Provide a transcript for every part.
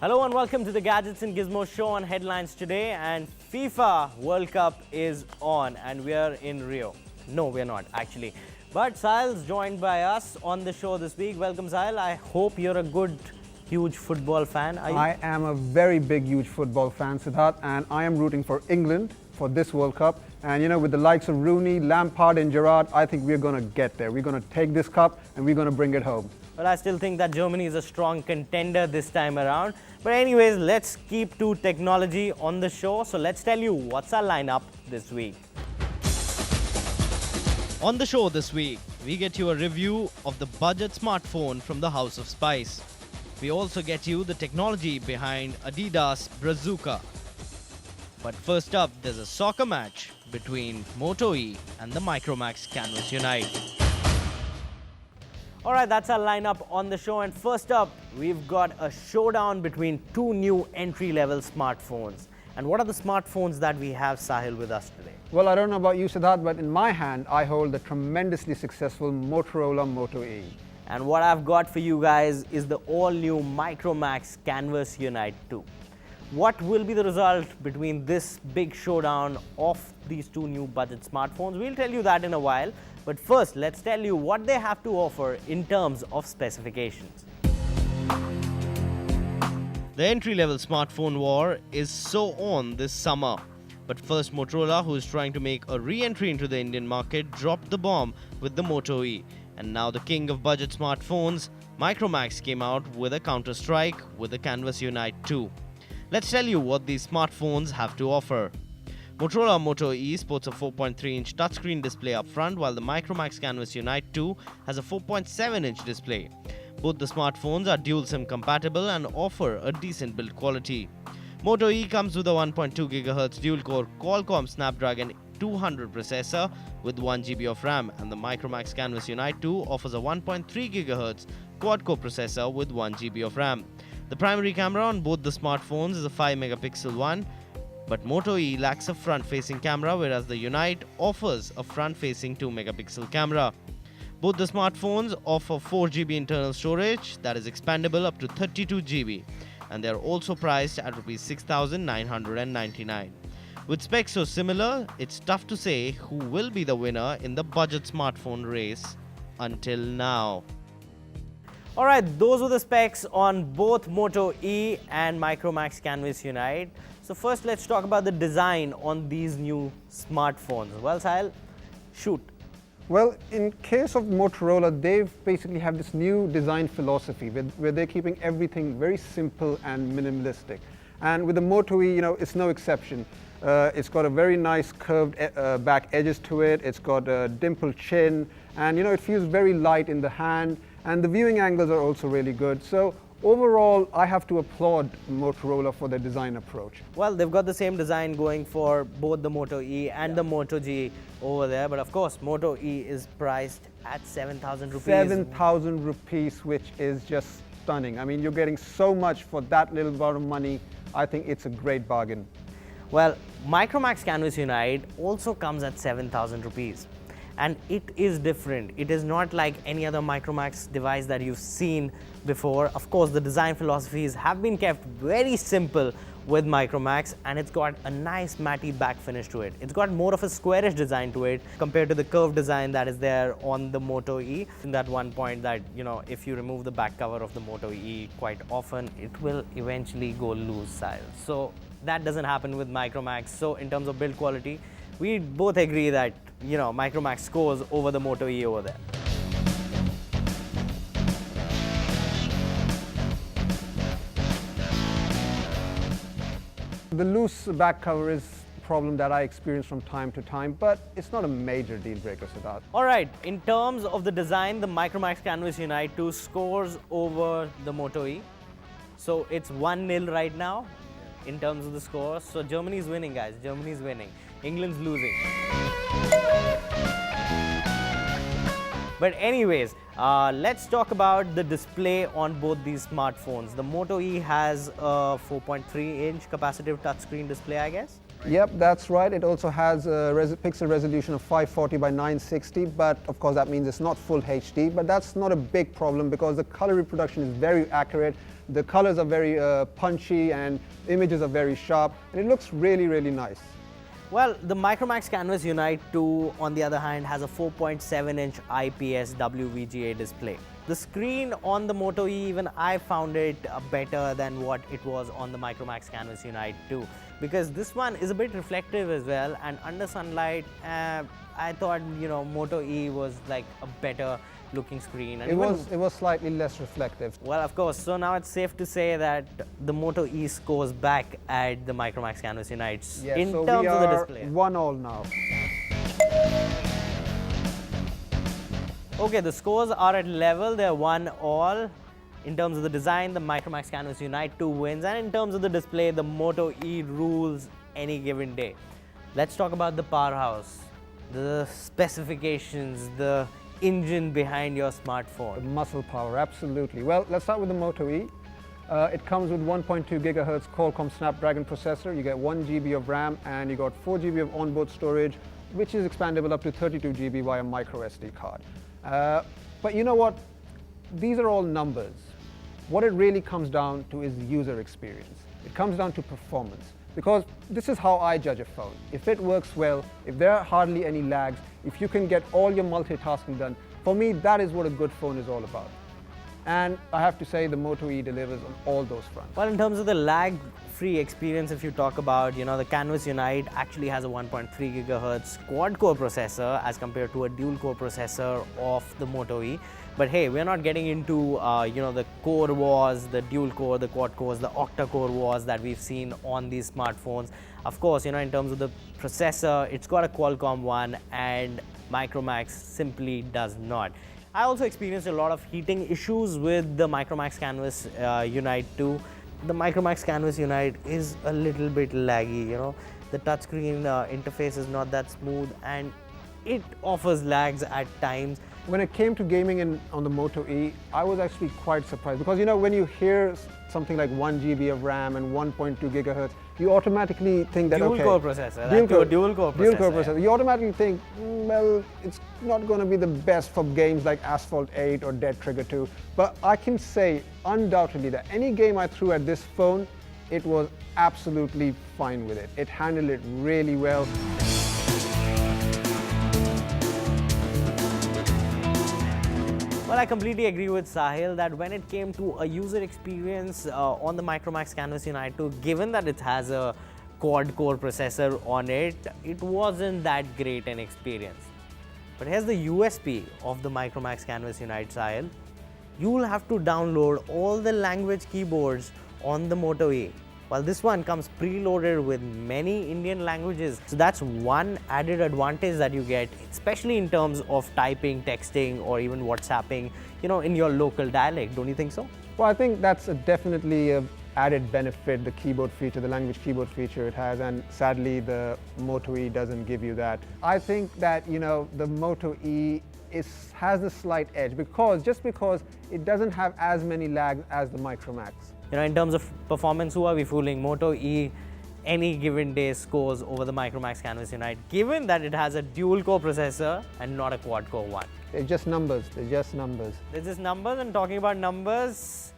Hello and welcome to the Gadgets and Gizmos show on Headlines today, and FIFA World Cup is on and we are in Rio. No, we are not actually. But Sahil's joined by us on the show this week. Welcome, Sahil. I hope you're a good, huge football fan. I am a very big, huge football fan, Siddharth, and I am rooting for England for this World Cup. And you know, with the likes of Rooney, Lampard and Gerrard, I think we're going to get there. We're going to take this cup and we're going to bring it home. But I still think that Germany is a strong contender this time around. But anyways, let's keep to technology on the show. So let's tell you what's our lineup this week. On the show this week, we get you a review of the budget smartphone from the House of Spice. We also get you the technology behind Adidas Brazuca. But first up, there's a soccer match between Moto E and the Micromax Canvas Unite. Alright, that's our lineup on the show, and first up, we've got a showdown between two new entry-level smartphones. And what are the smartphones that we have, Sahil, with us today? Well, I don't know about you, Siddharth, but in my hand, I hold the tremendously successful Motorola Moto E. And what I've got for you guys is the all-new Micromax Canvas Unite 2. What will be the result between this big showdown of these two new budget smartphones? We'll tell you that in a while. But first, let's tell you what they have to offer in terms of specifications. The entry-level smartphone war is so on this summer. But first, Motorola, who is trying to make a re-entry into the Indian market, dropped the bomb with the Moto E. And now the king of budget smartphones, Micromax, came out with a counter-strike with the Canvas Unite 2. Let's tell you what these smartphones have to offer. Motorola Moto E sports a 4.3-inch touchscreen display up front, while the Micromax Canvas Unite 2 has a 4.7-inch display. Both the smartphones are dual SIM compatible and offer a decent build quality. Moto E comes with a 1.2 GHz dual-core Qualcomm Snapdragon 200 processor with 1 GB of RAM, and the Micromax Canvas Unite 2 offers a 1.3 GHz quad-core processor with 1 GB of RAM. The primary camera on both the smartphones is a 5-megapixel one, but Moto E lacks a front-facing camera, whereas the Unite offers a front-facing 2-megapixel camera. Both the smartphones offer 4 GB internal storage that is expandable up to 32 GB, and they are also priced at Rs 6,999. With specs so similar, it's tough to say who will be the winner in the budget smartphone race until now. Alright, those were the specs on both Moto E and Micromax Canvas Unite. So first, let's talk about the design on these new smartphones. Well, Sahil, shoot. Well, in case of Motorola, they basically have this new design philosophy where they're keeping everything very simple and minimalistic. And with the Moto E, you know, it's no exception. It's got a very nice curved back edges to it. It's got a dimpled chin, and you know, it feels very light in the hand. And the viewing angles are also really good. So overall, I have to applaud Motorola for their design approach. Well, they've got the same design going for both the Moto E and the Moto G over there. But of course, Moto E is priced at 7,000 rupees. 7,000 rupees, which is just stunning. I mean, you're getting so much for that little amount of money. I think it's a great bargain. Well, Micromax Canvas Unite also comes at 7,000 rupees. And it is different. It is not like any other Micromax device that you've seen before. Of course, the design philosophies have been kept very simple with Micromax, and it's got a nice matte back finish to it. It's got more of a squarish design to it compared to the curved design that is there on the Moto E. In that one point that, you know, if you remove the back cover of the Moto E quite often, it will eventually go loose style. So that doesn't happen with Micromax. So in terms of build quality, we both agree that, you know, Micromax scores over the Moto E over there. The loose back cover is a problem that I experience from time to time, but it's not a major deal breaker, Siddharth. Alright, in terms of the design, the Micromax Canvas Unite 2 scores over the Moto E. So it's 1-0 right now in terms of the score. So Germany's winning, guys. Germany's winning. England's losing. But anyways, let's talk about the display on both these smartphones. The Moto E has a 4.3-inch capacitive touchscreen display, I guess. Yep, that's right. It also has a pixel resolution of 540 by 960, but of course that means it's not full HD, but that's not a big problem because the color reproduction is very accurate, the colors are very punchy and images are very sharp, and it looks really, really nice. Well, the Micromax Canvas Unite2, on the other hand, has a 4.7-inch IPS WVGA display. The screen on the Moto E, even I found it better than what it was on the Micromax Canvas Unite2, because this one is a bit reflective as well, and under sunlight, I thought, you know, Moto E was like a better looking screen. And it was slightly less reflective. Well, of course, so now it's safe to say that the Moto E scores back at the Micromax Canvas Unites in so terms we of the are display. 1-1 now. Okay, the scores are at level, they're 1-1. In terms of the design, the Micromax Canvas Unite2 wins, and in terms of the display, the Moto E rules any given day. Let's talk about the powerhouse, the specifications, the engine behind your smartphone. The muscle power, absolutely. Well, let's start with the Moto E. It comes with 1.2 gigahertz Qualcomm Snapdragon processor. You get 1 GB of RAM and you got 4 GB of onboard storage, which is expandable up to 32 GB via micro SD card. But you know what? These are all numbers. What it really comes down to is user experience. It comes down to performance. Because this is how I judge a phone. If it works well, if there are hardly any lags, if you can get all your multitasking done, for me, that is what a good phone is all about. And I have to say the Moto E delivers on all those fronts. Well, in terms of the lag-free experience, if you talk about, you know, the Canvas Unite actually has a 1.3 gigahertz quad-core processor as compared to a dual-core processor of the Moto E. But hey, we're not getting into, you know, the core wars, the dual-core, the quad-cores, the octa-core wars that we've seen on these smartphones. Of course, you know, in terms of the processor, it's got a Qualcomm one and Micromax simply does not. I also experienced a lot of heating issues with the Micromax Canvas Unite2. The Micromax Canvas Unite is a little bit laggy, you know. The touchscreen interface is not that smooth and it offers lags at times. When it came to gaming on the Moto E, I was actually quite surprised because, you know, when you hear something like 1 GB of RAM and 1.2 gigahertz, you automatically think that, Dual-core processor. Dual-core processor. You automatically think, well, it's not going to be the best for games like Asphalt 8 or Dead Trigger 2. But I can say undoubtedly that any game I threw at this phone, it was absolutely fine with it. It handled it really well. Well, I completely agree with Sahil that when it came to a user experience on the Micromax Canvas Unite2, given that it has a quad-core processor on it, it wasn't that great an experience. But here's the USP of the Micromax Canvas Unite, Sahil. You will have to download all the language keyboards on the Moto E. While this one comes preloaded with many Indian languages. So that's one added advantage that you get, especially in terms of typing, texting, or even WhatsApping, you know, in your local dialect. Don't you think so? Well, I think that's definitely an added benefit, the keyboard feature, the language keyboard feature it has, and sadly the Moto E doesn't give you that. I think that, you know, the Moto E has a slight edge just because it doesn't have as many lags as the Micromax. You know, in terms of performance, who are we fooling? Moto E any given day scores over the Micromax Canvas Unite, given that it has a dual-core processor and not a quad-core one. They're just numbers. They're just numbers. They're just numbers, and talking about numbers,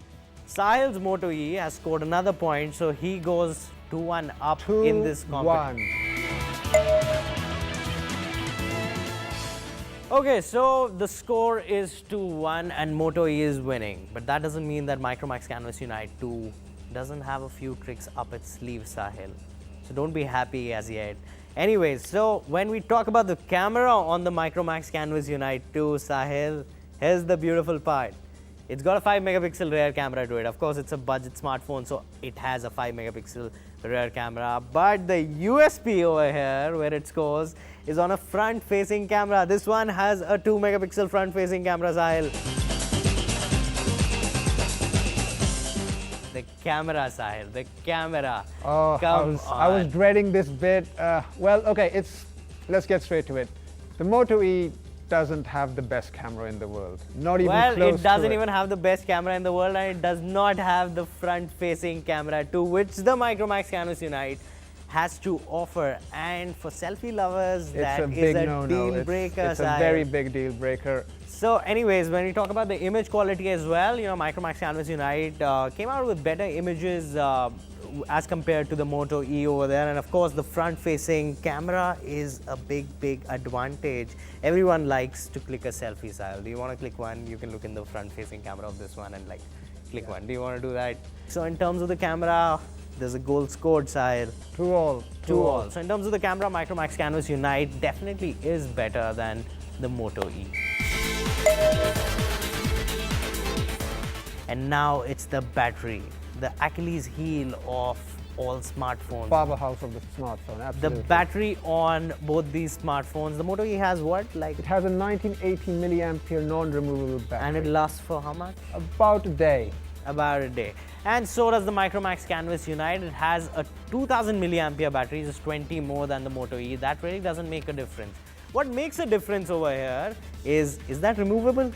Sahil's Moto E has scored another point, so he goes 2-1 up in this competition. Okay, so the score is 2-1 and Moto E is winning. But that doesn't mean that Micromax Canvas Unite2 doesn't have a few tricks up its sleeve, Sahil. So don't be happy as yet. Anyways, so when we talk about the camera on the Micromax Canvas Unite2, Sahil, here's the beautiful part. It's got a 5 megapixel rear camera to it. Of course, it's a budget smartphone, so it has a 5 megapixel rear camera. But the USP over here, where it scores, is on a front-facing camera. This one has a 2 megapixel front-facing camera, Sahil. The camera, Sahil, the camera. Oh, I was dreading this bit. Well, okay, let's get straight to it. The Moto E doesn't have the best camera in the world. Not even close to it. Well, it doesn't even have the best camera in the world, and it does not have the front-facing camera, to which the Micromax Canvas Unite has to offer. And for selfie lovers, that It's a is big a no-no. deal breaker. It's a Sahil. very big deal breaker. So anyways, when we talk about the image quality as well, Micromax Canvas Unite came out with better images as compared to the Moto E over there. And of course, the front-facing camera is a big advantage. Everyone likes to click a selfie style. Do you want to click one? You can look in the front-facing camera of this one and like click one. Do you want to do that? So in terms of the camera, there's a goal scored, Sahil. 2-all. 2-all. So in terms of the camera, Micromax Canvas Unite definitely is better than the Moto E. And now it's the battery, the Achilles heel of all smartphones. Powerhouse of the smartphone, The absolutely. battery on both these smartphones, the Moto E has what? Like, It has a 1980 milliampere non-removable battery. and it lasts for how much? About a day. About a day. And so does the Micromax Canvas Unite. It has a 2000 milliampere battery, just 20 more than the Moto E. That really doesn't make a difference. What makes a difference over here is that removable?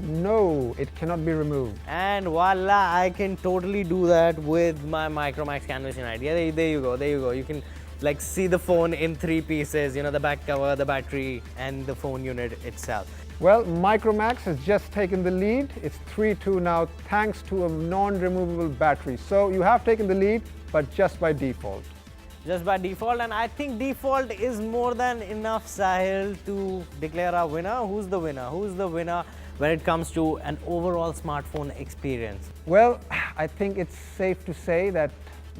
No, it cannot be removed. And voila, I can totally do that with my Micromax Canvas Unite. Yeah, there you go. You can like see the phone in 3 pieces, the back cover, the battery, and the phone unit itself. Well, Micromax has just taken the lead. It's 3-2 now, thanks to a non-removable battery. So you have taken the lead, but just by default. Just by default, and I think default is more than enough, Sahil, to declare a winner. Who's the winner? Who's the winner when it comes to an overall smartphone experience? Well, I think it's safe to say that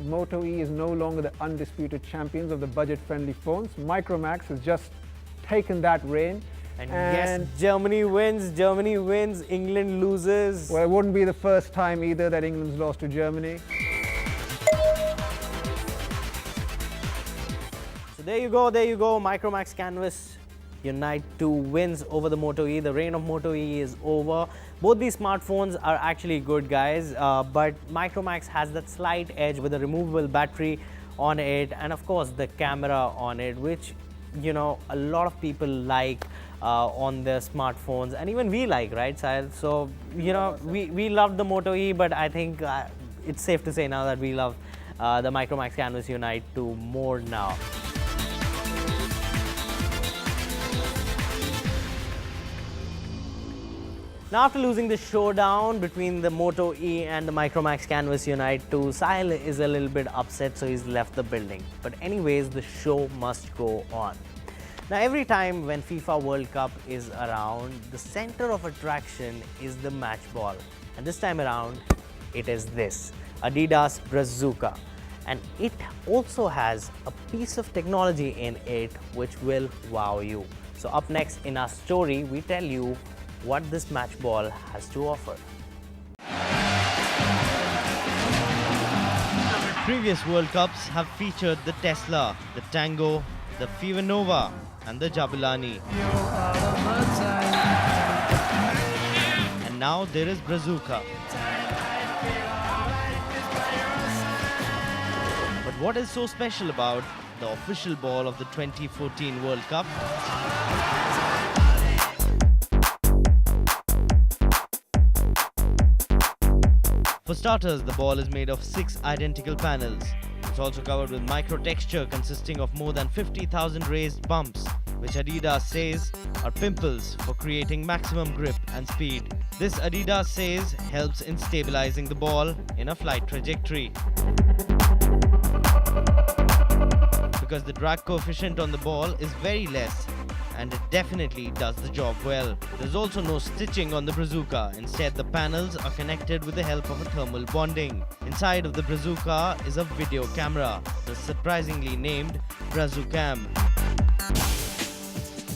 Moto E is no longer the undisputed champions of the budget-friendly phones. Micromax has just taken that reign. And yes, Germany wins, England loses. Well, it wouldn't be the first time either that England's lost to Germany. So there you go, Micromax Canvas Unite 2 wins over the Moto E. The reign of Moto E is over. Both these smartphones are actually good, guys, but Micromax has that slight edge with a removable battery on it, and of course the camera on it, which a lot of people like on their smartphones, and even we like, right, Sahil? So we love the Moto E, but I think it's safe to say now that we love the Micromax Canvas Unite 2 more now. Now, after losing the showdown between the Moto E and the Micromax Canvas Unite 2, Sahil is a little bit upset, so he's left the building. But anyways, the show must go on. Now, every time when FIFA World Cup is around, the center of attraction is the match ball. And this time around, it is this, Adidas Brazuca. And it also has a piece of technology in it which will wow you. So up next in our story, we tell you what this match ball has to offer. Previous World Cups have featured the Tesla, the Tango, the Fever Nova and the Jabulani. And now there is Brazuca. But what is so special about the official ball of the 2014 World Cup? For starters, the ball is made of 6 identical panels. It's also covered with micro texture consisting of more than 50,000 raised bumps, which Adidas says are pimples for creating maximum grip and speed. This, Adidas says, helps in stabilizing the ball in a flight trajectory. Because the drag coefficient on the ball is very less, and it definitely does the job well. There's also no stitching on the Brazuca. Instead, the panels are connected with the help of a thermal bonding. Inside of the Brazuca is a video camera, that's surprisingly named Brazucam.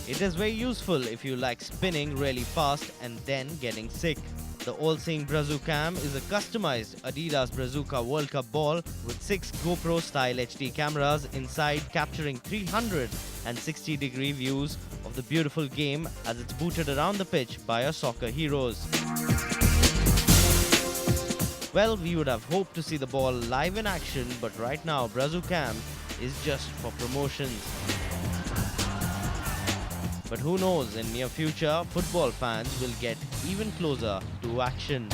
It is very useful if you like spinning really fast and then getting sick. The all-seeing Brazucam is a customized Adidas Brazuca World Cup ball with 6 GoPro style HD cameras inside, capturing 360-degree views of the beautiful game as it's booted around the pitch by our soccer heroes. Well, we would have hoped to see the ball live in action, but right now Brazucam is just for promotions. But who knows, in near future, football fans will get even closer to action.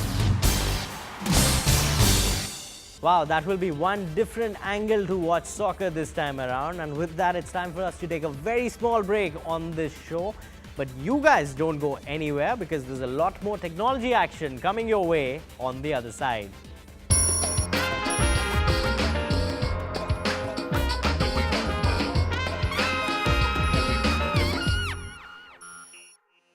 Wow, that will be one different angle to watch soccer this time around. And with that, it's time for us to take a very small break on this show. But you guys don't go anywhere because there's a lot more technology action coming your way on the other side.